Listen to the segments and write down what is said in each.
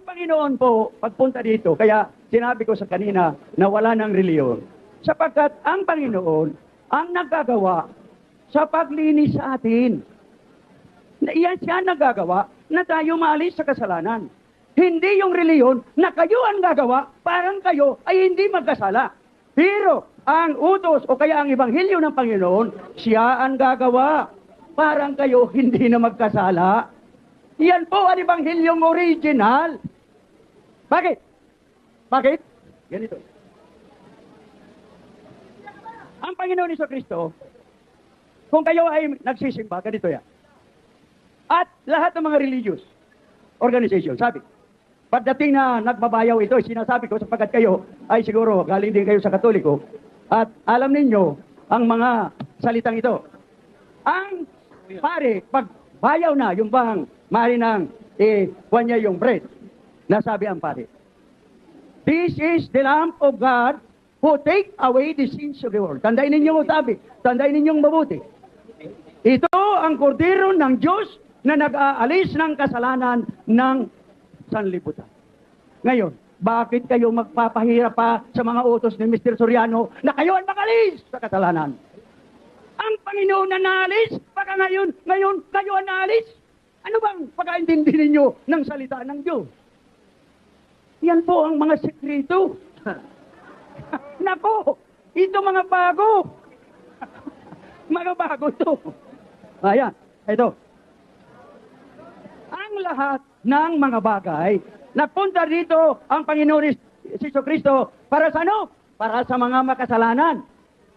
Panginoon po, pagpunta dito, kaya sinabi ko sa kanina na wala ng reliyon. Sapagkat ang Panginoon ang naggagawa sa paglinis sa atin. Iyan siya naggagawa na tayo maalis sa kasalanan. Hindi yung reliyon na kayo ang gagawa, parang kayo ay hindi magkasala. Pero ang utos o kaya ang ebanghelyo ng Panginoon, siya ang gagawa. Parang kayo hindi na magkasala. Yan po ang ebanghelyong original. Bakit? Bakit? Ganito. Ang Panginoon Jesucristo, kung kayo ay nagsisimba, ganito yan. At lahat ng mga religious organization, sabi, pagdating na nagbabayaw ito, sinasabi ko sapagkat kayo ay siguro galing din kayo sa Katoliko at alam ninyo ang mga salitang ito. Ang pare, pag bayaw na, yung bang mari ng kuwan niya yung bread, nasabi ang pare, "This is the Lamb of God who take away the sins of the world." Tandaan ninyo, sabi, tandaan ninyong mabuti. Ito ang kordero ng Diyos na nag-aalis ng kasalanan ng sanlibutan. Ngayon, bakit kayo magpapahirap pa sa mga utos ni Mr. Soriano na kayo ang makalis sa kasalanan? Ang Panginoon na naalis, baka ngayon kayo ang naalis. Ano bang pagkaintindi ninyo ng salita ng Diyos? Yan po ang mga sekreto. Nako, ito mga bago. Mga bago to. Ayan, ito. Ang lahat ng mga bagay, napunta dito ang Panginoon Jesucristo para sa ano? Para sa mga makasalanan.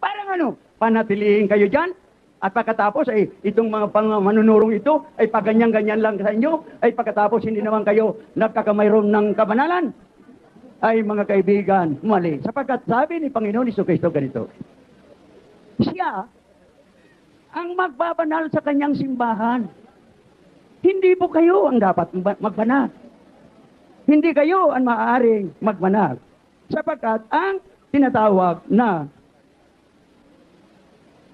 Parang ano? Panatilihin kayo dyan. At pagkatapos ay itong mga manunurong ito ay paganyan-ganyan lang sa inyo. Ay pagkatapos hindi naman kayo nagkakamayroon ng kabanalan. Ay mga kaibigan, mali. Sapagkat sabi ni Panginoon Jesucristo ganito, siya ang magbabanal sa kanyang simbahan. Hindi po kayo ang dapat magbanal. Hindi kayo ang maaaring magbanal. Sapagkat ang tinatawag na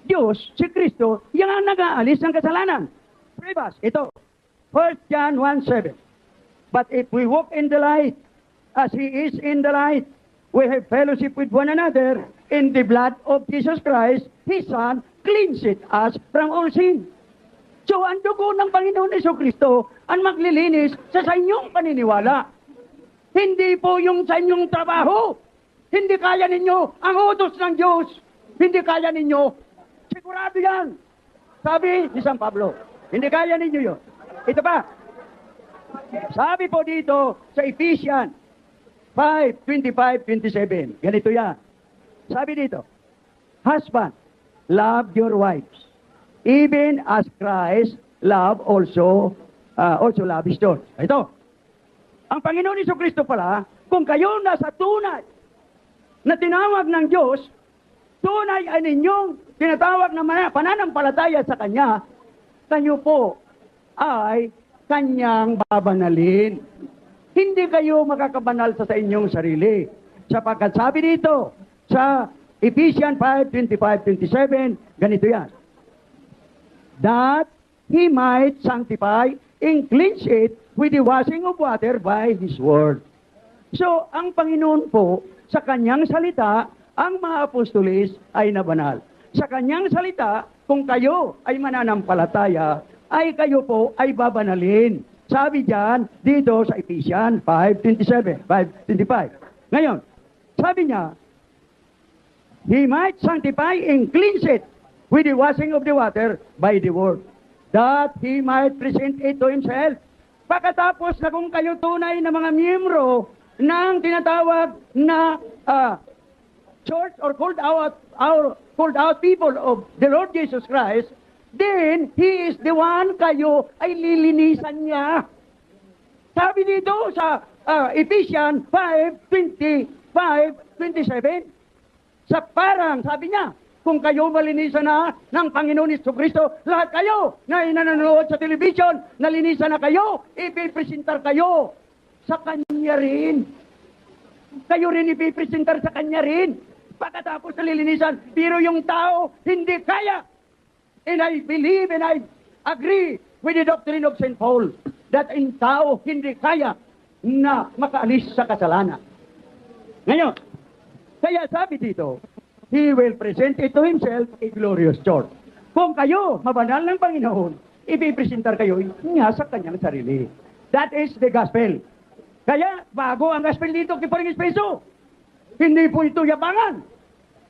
Diyos, si Kristo, yan ang nag-aalis ng kasalanan. Pribas, ito. 1 John 1:7. But if we walk in the light, as He is in the light, we have fellowship with one another, in the blood of Jesus Christ, His Son, cleanseth us from all sin. So, ang dugo ng Panginoon Jesucristo ang maglilinis sa inyong paniniwala. Hindi po yung sa inyong trabaho. Hindi kaya ninyo ang utos ng Diyos. Hindi kaya ninyo. Sigurado yan. Sabi ni San Pablo, hindi kaya ninyo yun. Ito pa. Sabi po dito sa Ephesians 5:25-27. Ganito yan. Sabi dito, husband, love your wives, even as Christ love also love his church. Ito. Ang Panginoon Jesucristo pala, kung kayo nasa tunay na tinawag ng Diyos, tunay ay ninyong tinatawag na pananampalataya sa Kanya, kayo po ay Kanyang babanalin. Hindi kayo makakabanal sa inyong sarili. Sapagkat sabi dito sa Ephesians 5:25-27, ganito yan. That He might sanctify and cleanse it with the washing of water by His word. So, ang Panginoon po, sa Kanyang salita, ang mga apostolis ay nabanal. Sa Kanyang salita, kung kayo ay mananampalataya, ay kayo po ay babanalin. Sabi diyan dito sa Ephesians 5:25. Ngayon, sabi niya, He might sanctify and cleanse it with the washing of the water by the word, that He might present it to Himself. Pagkatapos na kung kayo tunay na mga miyembro ng tinatawag na church or called out people of the Lord Jesus Christ, then He is the one kayo ay lilinisan niya. Sabi dito sa Ephesians 5:25-27, sa parang, sabi niya, kung kayo malinisan na ng Panginoon Jesucristo, lahat kayo na nanonood sa television, nalinisan na kayo, ipipresentar kayo sa Kanya rin. Kayo rin ipipresentar sa Kanya rin. Pagkatapos nalilinisan, pero yung tao hindi kaya. And I believe and I agree with the doctrine of St. Paul that in tao hindi kaya na makaalis sa kasalanan. Ngayon, kaya sabi dito, He will present it to Himself a glorious church. Kung kayo, mabanal ng Panginoon, ipipresentar kayo niya sa kanyang sarili. That is the gospel. Kaya, bago ang gospel dito, kiparing espeso, hindi po ito yabangan.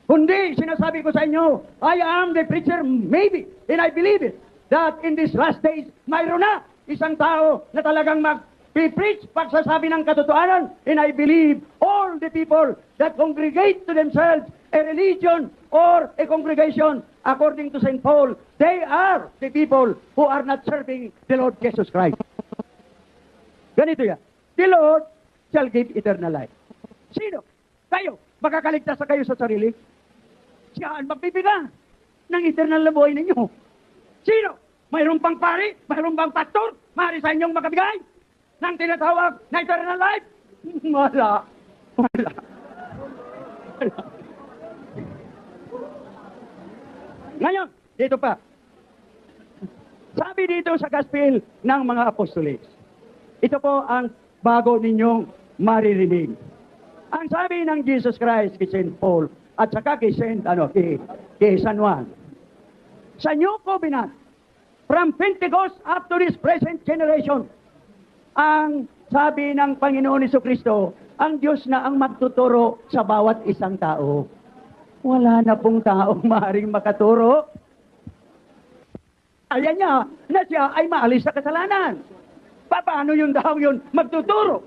Kundi, sinasabi ko sa inyo, I am the preacher, maybe, and I believe it, that in these last days, mayroon na isang tao na talagang mag-preach pagsasabi ng katotohanan, and I believe all the people that congregate to themselves a religion or a congregation, according to St. Paul, they are the people who are not serving the Lord Jesus Christ. Ganito yan. The Lord shall give eternal life. Sino? Kayo. Makakaligtas na kayo sa sarili? Siya ang magbibigay ng eternal na buhay ninyo. Sino? Mayroon pang pari? Mayroon bang pastor? Maaari sa inyong makabigay ng tinatawag na eternal life? Wala. Wala. Wala. Ngayon, dito pa. Sabi dito sa Gospel ng mga Apostoles, ito po ang bago ninyong maririnig. Ang sabi ng Jesus Christ kay St. Paul at saka kay kay San Juan, sa New Covenant, from Pentecost up to this present generation, ang sabi ng Panginoon Jesucristo, ang Diyos na ang magtuturo sa bawat isang tao. Wala na pong taong maaaring makaturo. Ayan niya na siya ay maalis sa kasalanan. Paano yun daw yun magtuturo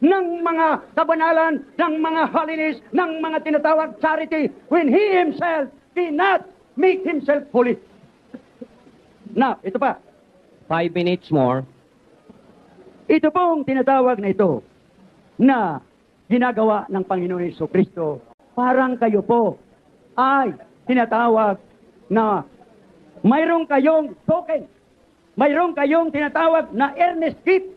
ng mga kabanalan, ng mga holiness, ng mga tinatawag charity, when He Himself cannot make Himself holy? Now, ito pa. 5 minutes more. Ito pong tinatawag na ito na ginagawa ng Panginoon Jesucristo. Parang kayo po ay tinatawag na mayroong kayong token. Mayroong kayong tinatawag na earnest gift.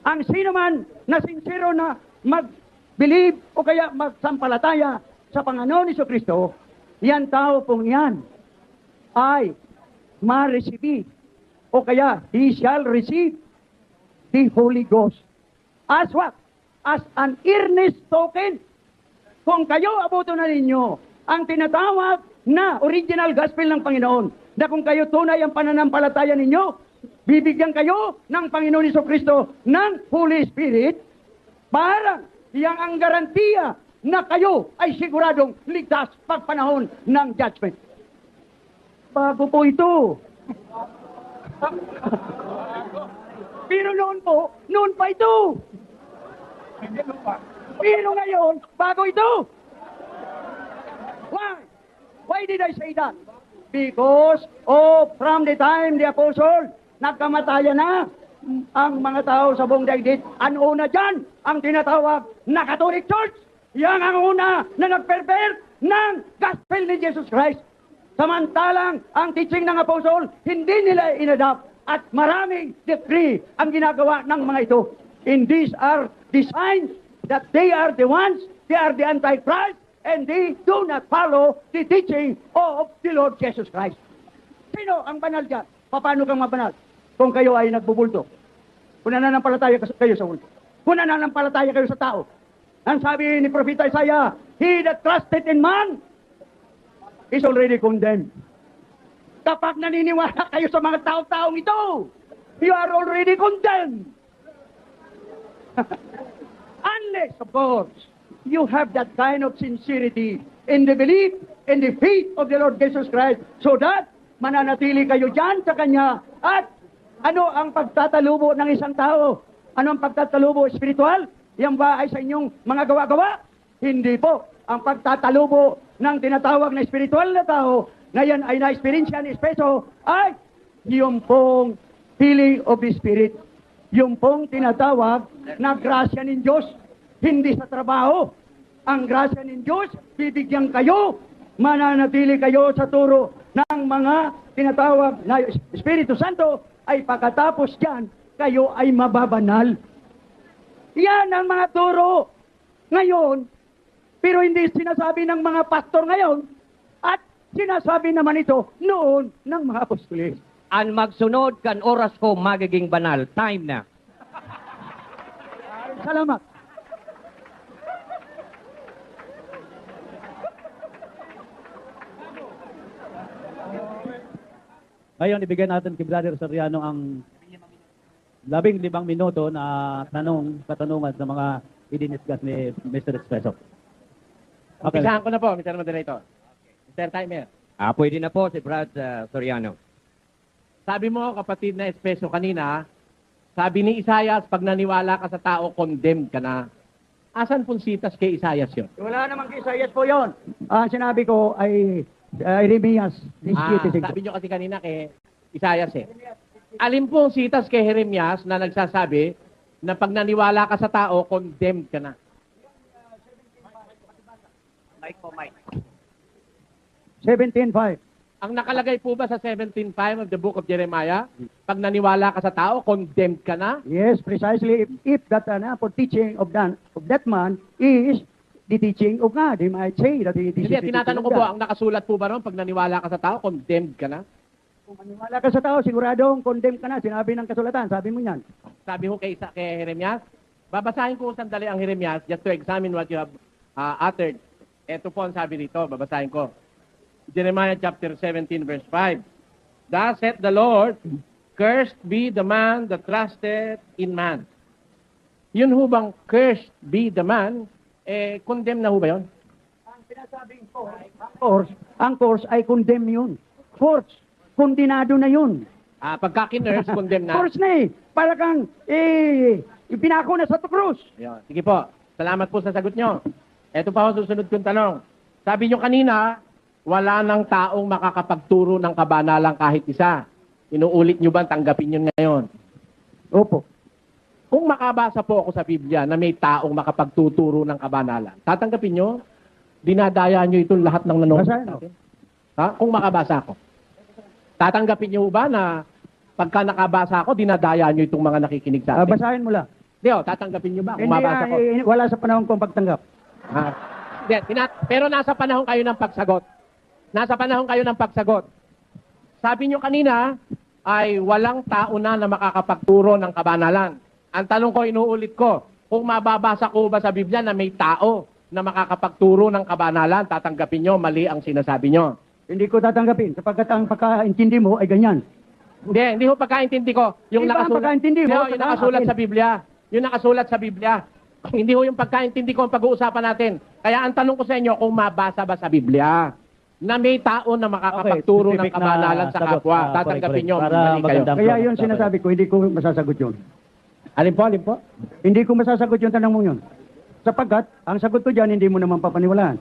Ang sino man na sincero na mag-believe o kaya magsampalataya sa Panginoon Jesucristo, yan tao pong yan ay ma-receive o kaya he shall receive the Holy Ghost. As what? As an earnest token. Kung kayo abuto na ninyo ang tinatawag na original gospel ng Panginoon, na kung kayo tunay ang pananampalataya ninyo, bibigyan kayo ng Panginoon Jesucristo ng Holy Spirit, parang yang ang garantiya na kayo ay siguradong ligtas pagpanahon ng judgment. Bago po ito. Pero noon pa ito. Pero ngayon, bago ito. Why? Why did I say that? Because, from the time the apostle, nagkamatayan na ang mga tao sa buong daigdig. Ang una dyan, ang tinatawag na Catholic Church. Yan ang una na nag-pervert ng gospel ni Jesus Christ. Samantalang, ang teaching ng apostle, hindi nila inadapt at maraming decree ang ginagawa ng mga ito. And these are the signs that they are the ones, they are the Antichrist, and they do not follow the teaching of the Lord Jesus Christ. Sino ang banal dyan? Paano kang mabanal? Kung kayo ay nagbubulto. Kung nananampalataya kayo sa bulto. Kung nananampalataya kayo sa tao. Ang sabi ni Propeta Isaiah, he that trusted in man is already condemned. Kapag naniniwala kayo sa mga tao-taong ito, you are already condemned. Unless, of course, you have that kind of sincerity in the belief, in the faith of the Lord Jesus Christ, so that mananatili kayo dyan sa Kanya. At ano ang pagtatalubo ng isang tao? Ano ang pagtatalubo espiritual? Yan ba ay sa inyong mga gawa-gawa? Hindi po. Ang pagtatalubo ng tinatawag na espiritual na tao, na yan ay na-experience ni Espeso, ay yung pong feeling of the Spirit. Yung pong tinatawag na grasya ng Diyos, hindi sa trabaho. Ang grasya ng Diyos, bibigyan kayo, mananatili kayo sa turo ng mga tinatawag na Espiritu Santo, ay pagkatapos dyan, kayo ay mababanal. Yan ang mga turo ngayon, pero hindi sinasabi ng mga pastor ngayon, at sinasabi naman ito noon ng mga apostoles. Ang magsunod kan oras ko magiging banal. Time na. Salamat. Ngayon, ibigay natin kay Brother Soriano ang 15 minuto na katanungan sa mga idiniscuss ni Mr. Espresso. Okay. Umpisahan ko na po, Mr. Moderator. Mr. Timer. Pwede na po si Brad Soriano. Sabi mo, kapatid na Espeso kanina, sabi ni Isayas, pag naniwala ka sa tao, condemned ka na. Asan punsitas kay Isayas yun? Wala namang Isaias po yon. Ang sinabi ko ay Jeremias. Sabi nyo kasi kanina kay Isayas eh. Alin pong sitas kay Jeremias na nagsasabi na pag naniwala ka sa tao, condemned ka na? Mike po, Mike. 17:5. Ang nakalagay po ba sa 17:5 of the book of Jeremiah, pag naniwala ka sa tao, condemned ka na? Yes, precisely. If that for teaching of that man is the teaching of God, they might say that it is Hindi, the teaching tinatanong of ko po, God. ang nakasulat po ba ron, pag naniwala ka sa tao, condemned ka na? Kung maniwala ka sa tao, siguradong condemn ka na. Sinabi ng kasulatan, sabi mo yan. Sabi ko kay Jeremias, babasahin ko sandali ang Jeremias just to examine what you have uttered. Ito po ang sabi dito, babasahin ko. Jeremiah chapter 17 verse 5. Thus saith the Lord, cursed be the man that trusted in man. Yun ho bang cursed be the man, condemn na ho ba yun? Ang sinasabing ang course ay condemn yun. Force, kondinado na yun. Pagka kinurse, condemn na. Force na eh. Para kang, ipinako na sa krus. Yun. Sige po, salamat po sa sagot nyo. Ito pa ho, susunod kong tanong. Sabi nyo kanina, wala nang taong makakapagturo ng kabanalan kahit isa. Inuulit nyo ba, tanggapin nyo ngayon? Opo. Kung makabasa po ako sa Biblia na may taong makapagtuturo ng kabanalan, tatanggapin nyo, dinadaya nyo itong lahat ng nanonood Basahin sa mo. atin? Ha? Kung makabasa ako. Tatanggapin nyo ba na pagka nakabasa ako, dinadaya nyo itong mga nakikinig sa atin? Basahin mo lang. Hindi, tatanggapin nyo ba kung Hindi, mabasa ko? wala sa panahon kong pagtanggap. Hindi, pero nasa panahon kayo ng pagsagot. Nasa panahon kayo ng pagsagot. Sabi nyo kanina, ay walang tao na makakapagturo ng kabanalan. Ang tanong ko, inuulit ko, kung mababasa ko ba sa Biblia na may tao na makakapagturo ng kabanalan, tatanggapin nyo, mali ang sinasabi nyo. Hindi ko tatanggapin sapagkat ang pagkaintindi mo ay ganyan. Hindi ho pagkaintindi ko. Yung Iba ang nakasulat, pagkaintindi mo, Yung nakasulat akin. sa Biblia. Yung nakasulat sa Biblia. Hindi ho yung pagkaintindi ko ang pag-uusapan natin. Kaya ang tanong ko sa inyo, kung mabasa ba sa Biblia na may tao na makakapagturo ng specific na kabanalan sa sagot. kapwa, Correct, tatanggapin correct. nyo, Para mali kayo. magandang- Kaya yun sinasabi ko, hindi ko masasagot yun. Alin po, alin po? Hindi ko masasagot yung tanong mo yun. Sapagkat, ang sagot ko dyan, hindi mo naman papaniwalaan.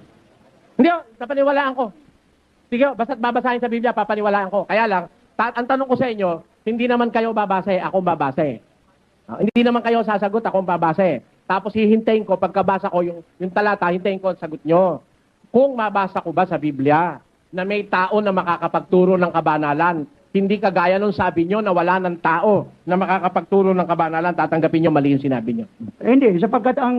Hindi ho, papaniwalaan ko. Sige ho, basta't babasahin sa Biblia, papaniwalaan ko. Kaya lang, ang tanong ko sa inyo, hindi naman kayo babasa ako babasa hindi naman kayo sasagot, ako babasa Tapos hihintayin ko, pagkabasa ko yung talata, hintayin ko ang sagot nyo. Kung mabasa ko ba sa Biblia na may tao na makakapagturo ng kabanalan, hindi kagaya nung sabi nyo na wala ng tao na makakapagturo ng kabanalan, tatanggapin nyo, mali yung sinabi nyo. Hindi, sapagkat ang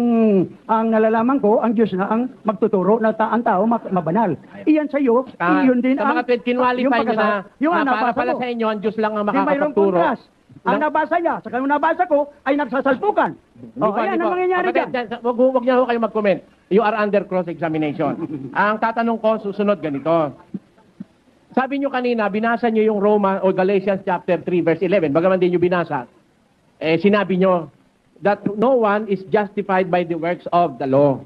nalalaman ko, ang Diyos na ang magtuturo na ang tao mabanal. Iyan sa iyo, iyon din sa mga kinwalify nyo na, yung na para nabasa pala ko. sa inyo, ang Diyos lang ang Di mayroong makakapagturo. kontras. Ang nabasa niya, sa kanyang nabasa ko, ay nagsasalpukan. Ayan ang mangyayari dyan. Huwag niya ho kayo mag-comment. You are under cross-examination. Ang tatanong ko, susunod ganito. Sabi nyo kanina, binasa nyo yung Roma o Galatians chapter 3 verse 11. Bagaman din nyo binasa, sinabi nyo that no one is justified by the works of the law.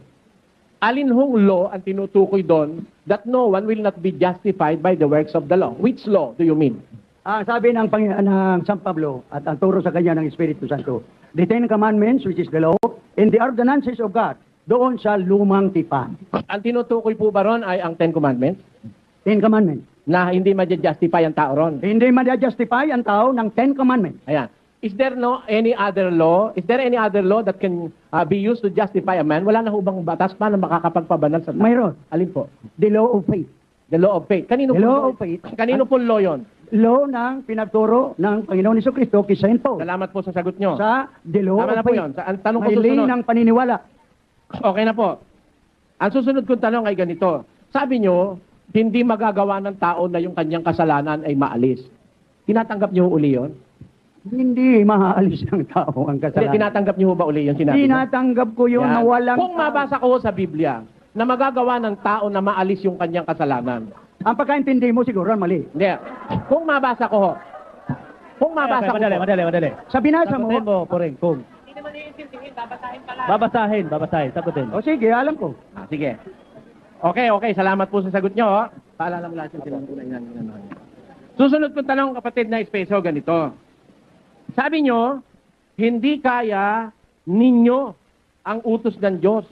Alin hong law ang tinutukoy doon that no one will not be justified by the works of the law? Which law do you mean? Ang sabi ng San Pablo at ang turo sa kanya ng Espiritu Santo, the Ten Commandments, which is the law, and the ordinances of God, doon sa lumang tipan. Ang tinutukoy po ba ron ay ang Ten Commandments? Ten Commandments. Na hindi ma-justify ang tao ron? Hindi ma-justify ang tao ng Ten Commandments. Ayan. Is there any other law? Is there any other law that can be used to justify a man? Wala na ho bang batas pa na makakapagpabanal sa tao? Mayroon. Alin po? The law of faith. The law of faith. Kanino The po? law of faith. Kanino po law yon? Law ng pinagturo ng Panginoon Jesucristo kay Saint Paul. Salamat po sa sagot nyo. Sa the law Tama na of po faith. yun. Ang tanong ko May susunod. ng paniniwala. Okay na po. Ang susunod kong tanong ay ganito. Sabi nyo, hindi magagawa ng tao na yung kanyang kasalanan ay maalis. Tinatanggap nyo uli yun? Hindi maaalis ng tao ang Hindi, kasalanan. tinatanggap niyo ho ba uli yung sinabi niyo? Tinatanggap ko yun na Yan. walang Kung mabasa ko sa Biblia na magagawa ng tao na maalis yung kanyang kasalanan. Ang pagkaintindi mo siguro mali. Hindi. Kung mabasa ko ho. Kung mabasa ko Madali, ho. madali. Sa binasa mo, Sagutin mo, Puring, kung. Hindi naman iintindihin, babasahin pala. Babasahin, sagutin. o sige, alam ko. Sige. Okay. Salamat po sa sagot nyo. Ho. Paalala mo lahat yung tinanong niya. Susunod kong tanong, kapatid na Espeso, ganito. Sabi nyo, hindi kaya ninyo ang utos ng Diyos.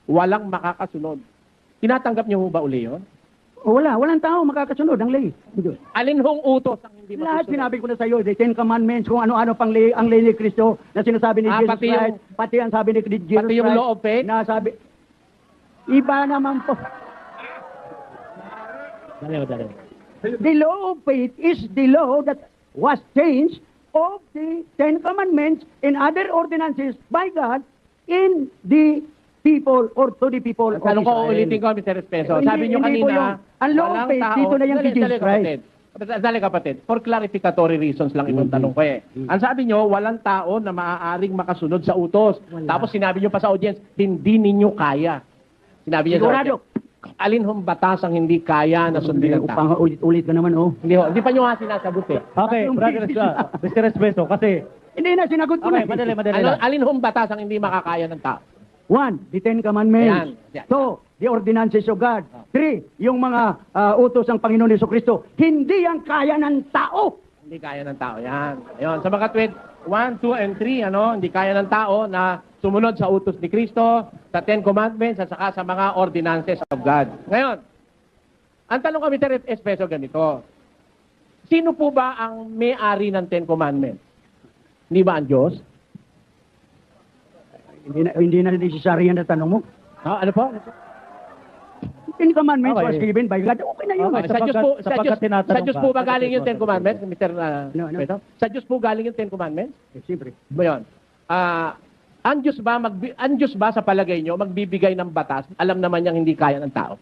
Walang makakasunod. Tinatanggap nyo ho ba uli yun? Walang tao makakasunod ng ley. Diyos. Alin hong utos ang hindi Lahat masusunod? sinabi ko na sa iyo, the Ten Commandments, kung ano-ano pang ley, ang ley ni Kristo na sinasabi ni Jesus pati yung- Christ, pati ang sabi ni Jesus pati yung Christ, law of faith? na sabi, iba naman po. Madali. The law of faith is the law that was changed of the Ten Commandments and other ordinances by God in the people or to the people of Tanong ko, Israel. ulitin ko, Mr. Espeso. Hindi- Sabi nyo hindi po kanina, yun. Ang law of walang faith, tao- dito na yan kay Jesus kapatid. Dali kapatid. For clarificatory reasons lang itong tanong ko eh. Ang sabi nyo, walang tao na maaaring makasunod sa utos. Tapos sinabi nyo pa sa audience, hindi ninyo kaya. Sinabi nyo sa Sigurado. audience. Alin hong batas ang hindi kaya na sundin ng tao? Ulit-ulit ka naman, oh. Hindi pa nyo nga sinasagot eh. Okay, brother, Mr. Espeso, kasi, Hindi na, sinagot ko okay, na. madali Ano, lang. alin hong batas ang hindi makakaya ng tao? 1, the Ten Commandments. Ayan. 2, the ordinances of God. 3, yung mga utos ng Panginoon Jesucristo. Hindi ang kaya ng tao. Hindi kaya ng tao. Yan. Ayun. Sa mga tweet, 1, 2, and 3, hindi kaya ng tao na sumunod sa utos ni Kristo, sa Ten Commandments, at saka sa mga ordinances of God. Ngayon, ang tanong kami, Mr. Espeso, ganito. Sino po ba ang may-ari ng Ten Commandments? Hindi ba ang Diyos? Hindi na necessary yan na tanong mo. Ano po? Ten Commandments Okay. was given by God. Okay na yun. Okay. Sa Diyos po, sapagkat tinatanong sa Diyos po ka, ba galing yung Ten Commandments, Mr. No. Espeso? Sa Diyos po galing yung Ten Commandments? Siyempre. Ba yun? Ang Diyos ba sa palagay nyo magbibigay ng batas? Alam naman niyang hindi kaya ng tao.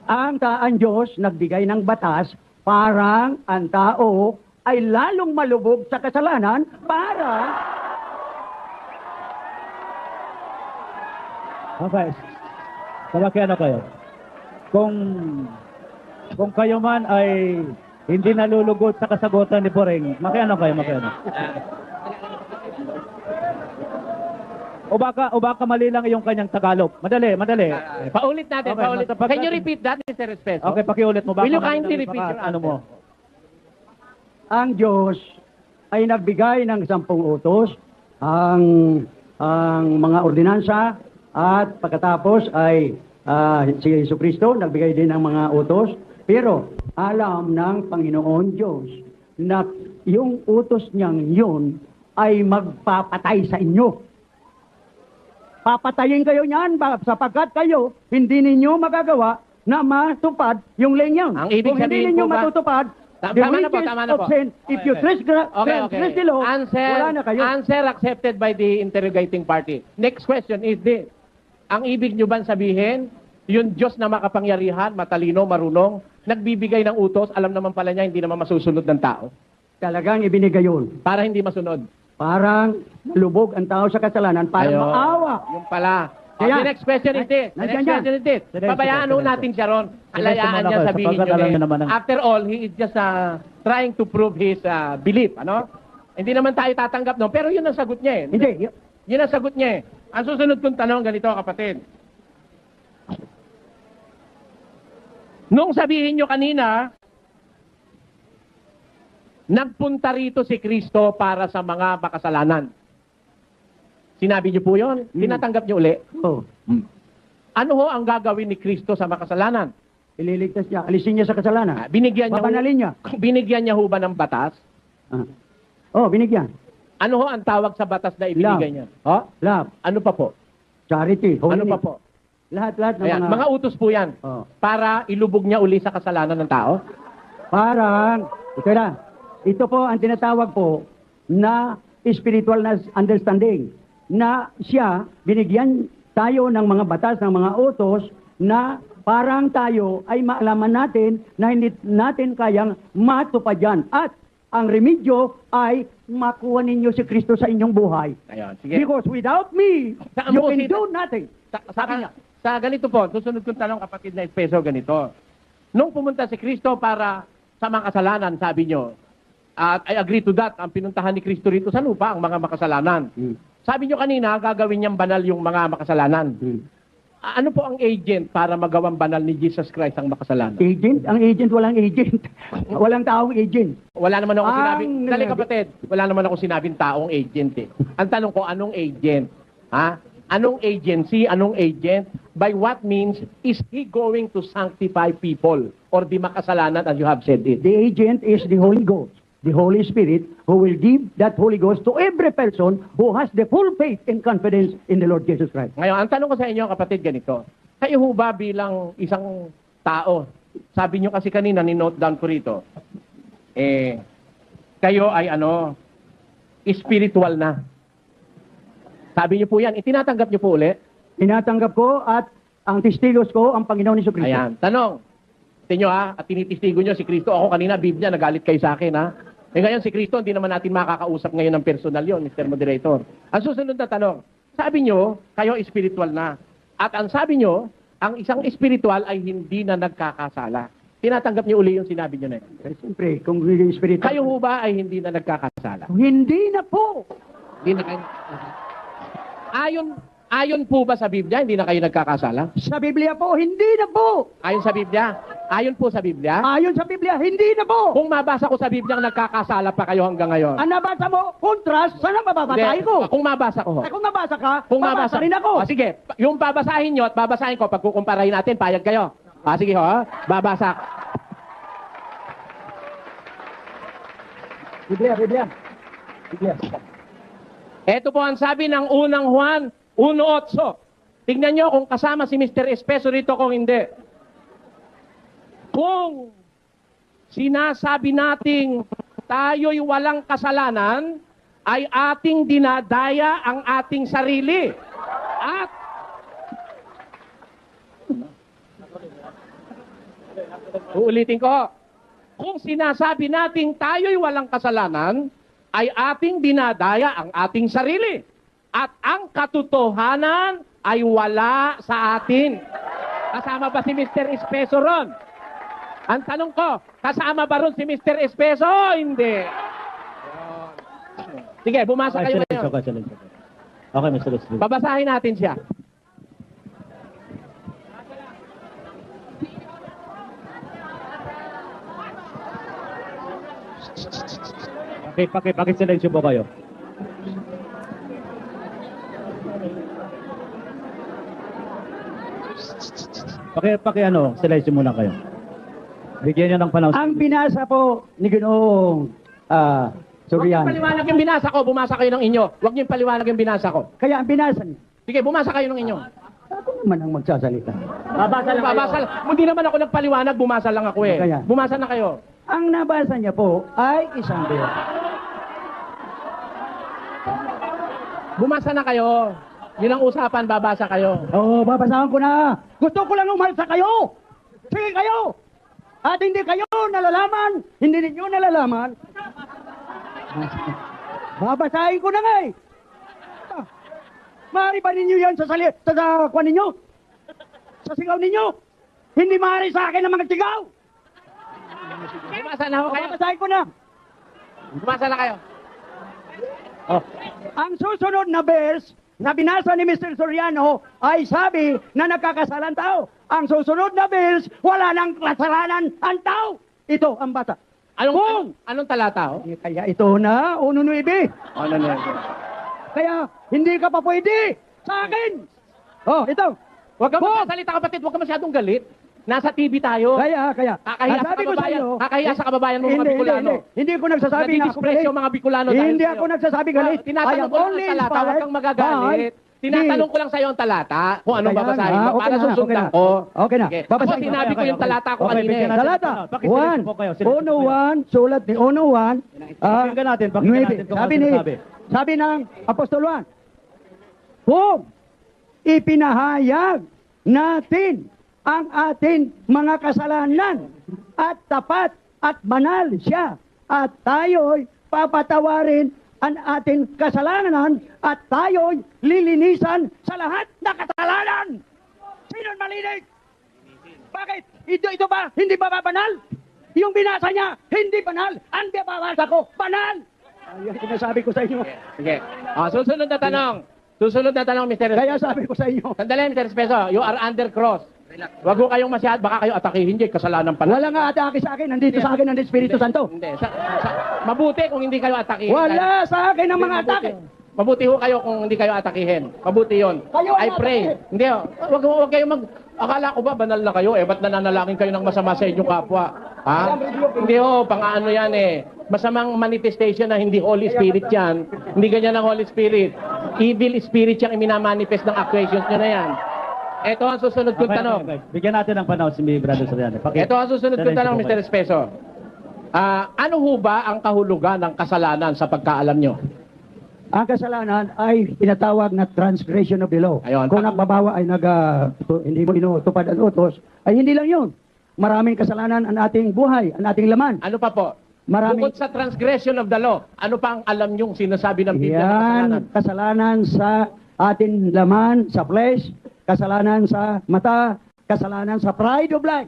Ang Diyos nagbigay ng batas parang ang tao ay lalong malubog sa kasalanan para Okay. Kayo kayo. Kung kayo man ay hindi nalulugod sa kasagutan ni Puring, makiano kayo. O baka mali lang yung kanyang Tagalog. Madali. Paulit natin, Okay, paulit. matapag- Can you repeat that, Mr. Espeso? Okay, pakiulit mo. Baka Will you mali kindly lang repeat baka your ano mo? ang Diyos ay nagbigay ng 10 utos, ang mga ordinansa, at pagkatapos ay si Jesucristo nagbigay din ng mga utos. Pero alam ng Panginoon Diyos na yung utos niyang yun ay magpapatay sa inyo. Papatayin kayo niyan sapagkat kayo hindi ninyo magagawa na matupad yung ley niyan. Ang ibig Kung hindi sabihin ninyo po ba- matutupad, the Tama na po, wages tama na of po. sin, if you transgress the law, wala na kayo. Answer accepted by the interrogating party. Next question is this. Ang ibig nyo ba sabihin, yung Diyos na makapangyarihan, matalino, marunong, nagbibigay ng utos, alam naman pala niya, hindi naman masusunod ng tao. Talagang ibinigay yun. Para hindi masunod. Parang lubog ang tao sa kasalanan para Ayun. maawa. Yung pala. Kaya, The next question is this. The nandiyan next question is this. Diretso, Pabayaan diretso. natin siya ron. Alayaan muna niya kayo, sabihin sapagkat alam niyo niyo naman ang- After all, he is just trying to prove his belief. Ano? Hindi naman tayo tatanggap no. Pero yun ang sagot niya eh. Hindi. Yun ang sagot niya eh. Ang susunod kong tanong, ganito kapatid. Nung sabihin nyo kanina, nagpunta rito si Kristo para sa mga makasalanan. Sinabi niyo po yun? Tinatanggap niyo uli? Oh, Ano ho ang gagawin ni Kristo sa makasalanan? ililigtas niya. Alisin niya sa kasalanan. Binigyan niya Babanalin niya. Binigyan niya ho ba ng batas? Ah. Oh, binigyan. Ano ho ang tawag sa batas na ibinigay niya? Ho? Love, Ano pa po? charity, Ano holiness. pa po? Lahat ng Ayan, mga utos po yan. Oh. Para ilubog niya uli sa kasalanan ng tao. Parang, ito po ang tinatawag po na spiritual na understanding na siya, binigyan tayo ng mga batas, ng mga utos na parang tayo ay maalaman natin na hindi natin kayang matupad yan. At ang remedyo ay makuha ninyo si Kristo sa inyong buhay. Ayun, sige. Because without me, Saan you po can si- do nothing. Sa, sa ganito po, susunod kong tanong, kapatid na Espeso, ganito. Nung pumunta si Kristo para sa mga kasalanan, sabi nyo, at I agree to that, ang pinuntahan ni Kristo rito sa lupa, ang mga makasalanan. Sabi nyo kanina, gagawin niyang banal yung mga makasalanan. Ano po ang agent para magawang banal ni Jesus Christ ang makasalanan? Agent? Ang agent, walang agent. Walang taong agent. Wala naman ako sinabing, Ang- dali kapatid, wala naman ako sinabing taong agent eh. Ang tanong ko, anong agent? Ha? Anong agency? Anong agent? By what means is he going to sanctify people or the makasalanan as you have said it? The agent is the Holy Ghost, the Holy Spirit, who will give that Holy Ghost to every person who has the full faith and confidence in the Lord Jesus Christ. Ngayon, ang tanong ko sa inyo kapatid ganito, kayo ho ba bilang isang tao, sabi nyo kasi kanina, ni-note down ko rito, kayo ay spiritual na. Sabi nyo po yan, itinatanggap nyo po ulit? Tinatanggap ko at ang testigos ko ang Panginoon ni Kristo. Ayan, tanong. Tingnan nyo at tinitistigo nyo si Kristo. Ako kanina, Biblia, nagalit kayo sa akin ha. Ngayon si Kristo, hindi naman natin makakausap ngayon ng personal yon, Mr. Moderator. Ang susunod na tanong, sabi nyo, kayo spiritual na. At ang sabi nyo, ang isang spiritual ay hindi na nagkakasala. Tinatanggap nyo uli yung sinabi nyo na yun. Eh, siyempre, kung hindi spiritual. Kayo ho ba ay hindi na nagkakasala? Hindi na po. Hindi na kayo... Ayon po ba sa Biblia, hindi na kayo nagkakasala? Sa Biblia po, hindi na po. Ayon sa Biblia? Ayon po sa Biblia? Ayon sa Biblia, hindi na po. Kung mabasa ko sa Biblia, nagkakasala pa kayo hanggang ngayon. Ang nabasa mo, contrast, sana mababasahin ko. Kung mabasa ko. Eh, kung nabasa ka, Kung babasa rin ako. Sige, yung babasahin nyo at babasahin ko, pagkukumparahin natin, payag kayo. Sige ho, babasa. Biblia. Ito po ang sabi ng unang Juan 1:8. Tignan nyo kung kasama si Mr. Espeso rito kung hindi. Kung sinasabi nating tayo'y walang kasalanan, ay ating dinadaya ang ating sarili. At uulitin ko, kung sinasabi nating tayo'y walang kasalanan, ay ating dinadaya ang ating sarili. At ang katotohanan ay wala sa atin. Kasama ba si Mr. Espeso ron? Ang tanong ko, kasama ba ron si Mr. Espeso? Hindi. Sige, bumasa kayo ngayon. Okay, Mr. Leslie. Babasahin natin siya. Pakisilencio po kayo. Silencio muna kayo. Bigyan niyo ng panahon. Ang binasa po ni Ginoong Huwag Soriano. niyo paliwanag yung binasa ko, bumasa kayo ng inyo. Huwag niyo paliwanag yung binasa ko. Kaya ang binasa niya, Sige, bumasa kayo ng inyo. ako naman ang magsasalita. Babasa lang. Hindi naman ako nagpaliwanag, bumasa lang ako eh. Kaya? Bumasa na kayo. Ang nabasa niya po ay isang Diyos. Bumasa na kayo. Yun ang usapan, babasa kayo. Oo, babasahan ko na. Gusto ko lang umalsa kayo. Sige kayo. At hindi kayo nalalaman. Hindi ninyo nalalaman. Babasahin ko na nga eh. Maaari ba ninyo yan sa kwan ninyo? Sa sigaw ninyo? Hindi maaari sa akin ang mga sigaw. Bumasa na ho kayo. Babasahin ko na. Bumasa na kayo. Ang susunod na verse na binasa ni Mr. Soriano ay sabi na nagkakasalan tao. Ang susunod na verse, wala nang kasalanan ang tao. Ito ang bata. Anong talata ho? Kaya ito na, 1:9. Ano na? Kaya hindi ka pa pwede sa akin. Oh, ito. Huwag ka magsasalita kapatid, huwag ka masyadong galit. Nasa TV tayo. Kaya. Kakahiya sa Sabi ko kababayan. sa'yo, Kakahiya sa kababayan mo mga Bicolano. Hindi ko nagsasabi na ako Nadidispress galit. yung mga Bicolano dahil Hindi sa'yo. ako nagsasabi galit. I Tinatanong am ko lang only ang talata, huwag inspired kang magagalit. by Tinatanong ko lang sa'yo ang talata, kung anong Kaya babasahin nga, mo, okay para na, susundan okay na. ko. Okay na. Sige. Babasahin Ako ko. sinabi ko yung talata ko Okay, kanina bigyan eh. natin. Talata. Pakisilensyo po kayo, silensyo po kayo. 1:1, sulat ni 1:1. Pakinggan natin kung Sabi ano sinasabi. sabi ng Apostol Juan, kung ipinahayag natin ang ating mga kasalanan at tapat at banal siya at tayo'y papatawarin ang ating kasalanan at tayo'y lilinisan sa lahat na kasalanan. Sino malinig? Bakit? Ito ba? Hindi ba banal? Yung binasa niya, hindi banal. Ang binabasa ko, banal. Ayan, sinasabi ko sa inyo. Sige. Susunod na tanong. Susunod na tanong, Mr. Kaya sabi ko sa inyo, Sandali, Mr. Espeso. You are under cross. Wag ko kayong masyad, baka kayo atakihin dyan, kasalanan pala. wala nga atake sa akin. Nandito sa akin ang Espiritu Santo. Hindi. Mabuti kung hindi kayo atakihin. Wala sa akin ang mga Mabuti. atake. Mabuti ho kayo kung hindi kayo atakihin. Mabuti yon. Kayo I ang pray. atake. Hindi ho. Wag kayo mag... Akala ko ba banal na kayo? Ba't nananalangin kayo ng masama sa inyong kapwa? Ha? Hindi ho. Pang-ano yan eh. Masamang manifestation na hindi Holy Spirit yan. Hindi ganyan ang Holy Spirit. Evil Spirit yung minamanifest ng accusations nyo na yan. Ito ang susunod kong tanong. Okay. Bigyan natin ng panahon si Brother Soriano. Ito ang susunod kong tanong, Mr. Espeso. Ano ho ba ang kahulugan ng kasalanan sa pagkaalam nyo? Ang kasalanan ay tinatawag na transgression of the law. Ayun. Kung nagbabawa ay hindi mo inutupad ang utos, ay hindi lang yun. Maraming kasalanan ang ating buhay, ang ating laman. Ano pa po? Maraming... Bukod sa transgression of the law, ano pa ang alam nyong sinasabi ng Biblia na kasalanan? Yan, kasalanan sa ating laman, sa flesh, kasalanan sa mata, kasalanan sa pride of life.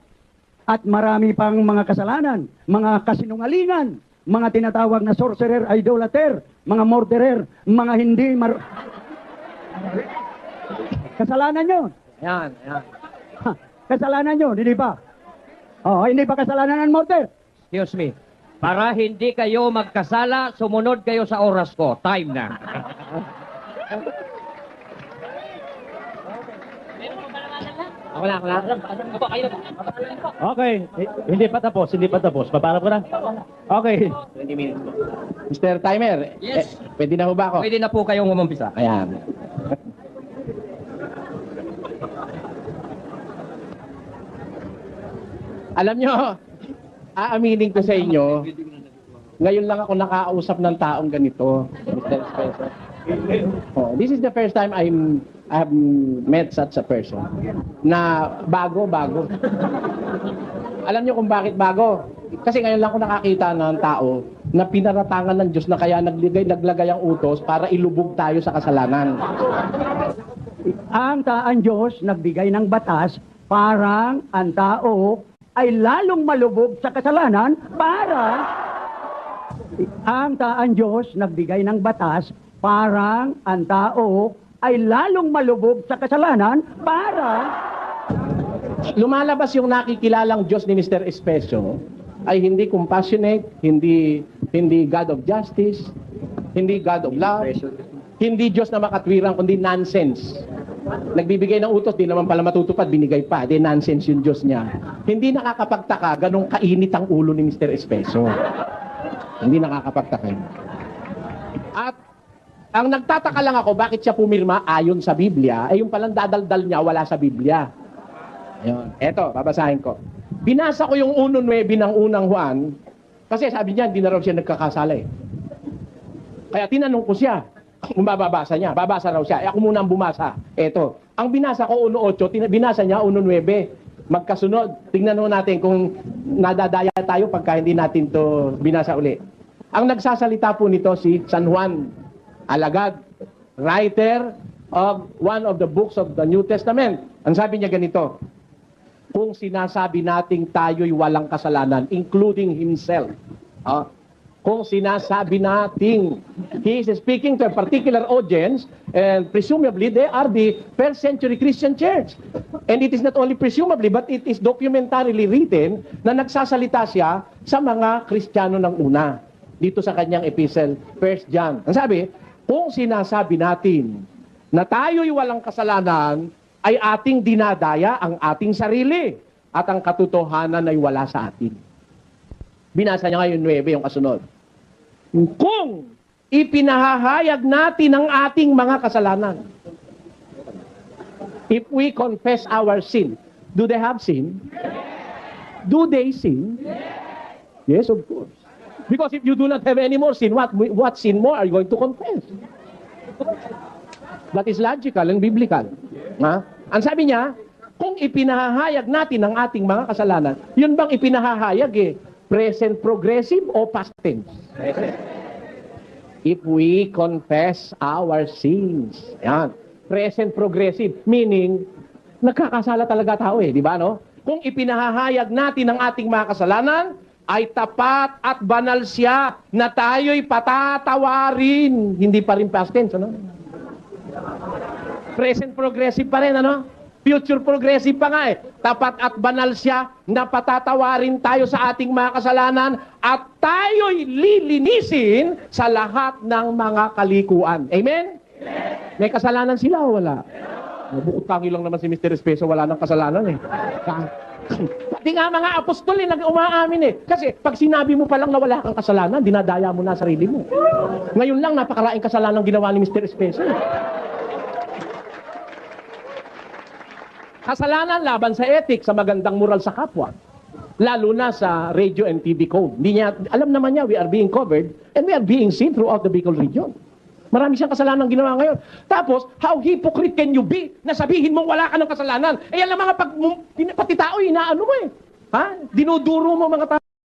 At marami pang mga kasalanan, mga kasinungalingan, mga tinatawag na sorcerer, idolater, mga murderer, mga hindi kasalanan yun. Yan. Ha, kasalanan yun, hindi ba? Oh, hindi ba kasalanan ng murder? Excuse me. Para hindi kayo magkasala, sumunod kayo sa oras ko. Time na. Ako na. Okay. Hindi pa tapos. Paparap ko na. Okay. 20 minutes po. Mr. Timer, Yes. Pwede na ho ba ako? Pwede na po kayong umumpisa. Ayan. Alam nyo, aaminin ko sa inyo, ngayon lang ako nakausap ng taong ganito, Mr. Spencer. Oh, this is the first time I have met such a person na bago. Alam nyo kung bakit bago? Kasi ngayon lang ako nakakita ng tao na pinaratangan ng Diyos na kaya naglagay ang utos para ilubog tayo sa kasalanan. Ang Diyos nagbigay ng batas parang ang tao ay lalong malubog sa kasalanan para ang Diyos nagbigay ng batas parang ang tao ay lalong malubog sa kasalanan para Lumalabas yung nakikilalang Diyos ni Mr. Espeso ay hindi compassionate, hindi God of justice, hindi God of love, hindi Diyos na makatwirang, kundi nonsense. Nagbibigay ng utos, di naman pala matutupad, binigay pa. Di nonsense yung Diyos niya. Hindi nakakapagtaka, ganong kainit ang ulo ni Mr. Espeso. Hindi nakakapagtaka. At ang nagtataka lang ako, bakit siya pumirma ayon sa Biblia, ay yung palang dadaldal niya, wala sa Biblia. Ayun. Eto, babasahin ko. Binasa ko yung 1:9 ng unang Juan, kasi sabi niya, hindi na raw siya nagkakasala eh. Kaya tinanong ko siya, kung babasa niya, babasa raw siya. Ako muna ang bumasa. Eto, ang binasa ko 1:8, binasa niya 1:9. Magkasunod. Tingnan mo natin kung nadadaya tayo pagka hindi natin to binasa uli. Ang nagsasalita po nito si San Juan, alagad, writer of one of the books of the New Testament. Ang sabi niya ganito, kung sinasabi nating tayo'y walang kasalanan, including himself, kung sinasabi nating, he is speaking to a particular audience, and presumably they are the first century Christian church. And it is not only presumably, but it is documentarily written na nagsasalita siya sa mga Kristiyano ng una. Dito sa kanyang epistle, 1 John. Ang sabi, kung sinasabi natin na tayo'y walang kasalanan, ay ating dinadaya ang ating sarili at ang katotohanan ay wala sa atin. Binasa niya ngayon 9, yung kasunod. Kung ipinahahayag natin ang ating mga kasalanan, if we confess our sin, do they have sin? Do they sin? Yes, of course. Because if you do not have any more sin, what sin more are you going to confess? That is logical and biblical. Ha? Ang sabi niya, kung ipinahahayag natin ang ating mga kasalanan, yun bang ipinahahayag present progressive o past tense? if we confess our sins. Yan. Present progressive, meaning, nagkakasala talaga tao di ba, no? Kung ipinahahayag natin ang ating mga kasalanan, ay tapat at banal siya na tayo'y patatawarin. Hindi pa rin past tense, ano? Present progressive pa rin, ano? Future progressive pa nga Tapat at banal siya na patatawarin tayo sa ating mga kasalanan at tayo'y lilinisin sa lahat ng mga kalikuan. Amen? May kasalanan sila o wala? Bukod tangi lang naman si Mr. Espeso, wala nang kasalanan Pati nga mga apostol nag-umaamin Kasi pag sinabi mo pa lang na wala kang kasalanan, dinadaya mo na sarili mo. Ngayon lang, napakalaing kasalanan ginawa ni Mr. Espeso. Kasalanan laban sa ethics, sa magandang moral sa kapwa. Lalo na sa radio and TV code. Hindi niya, alam naman niya, we are being covered and we are being seen throughout the Bicol region. Marami siyang kasalanan ginawa ngayon. Tapos, how hypocrite can you be na sabihin mong wala ka ng kasalanan? Eh, yan lang mga pati tao, inaano mo Ha? Dinuduro mo mga tao.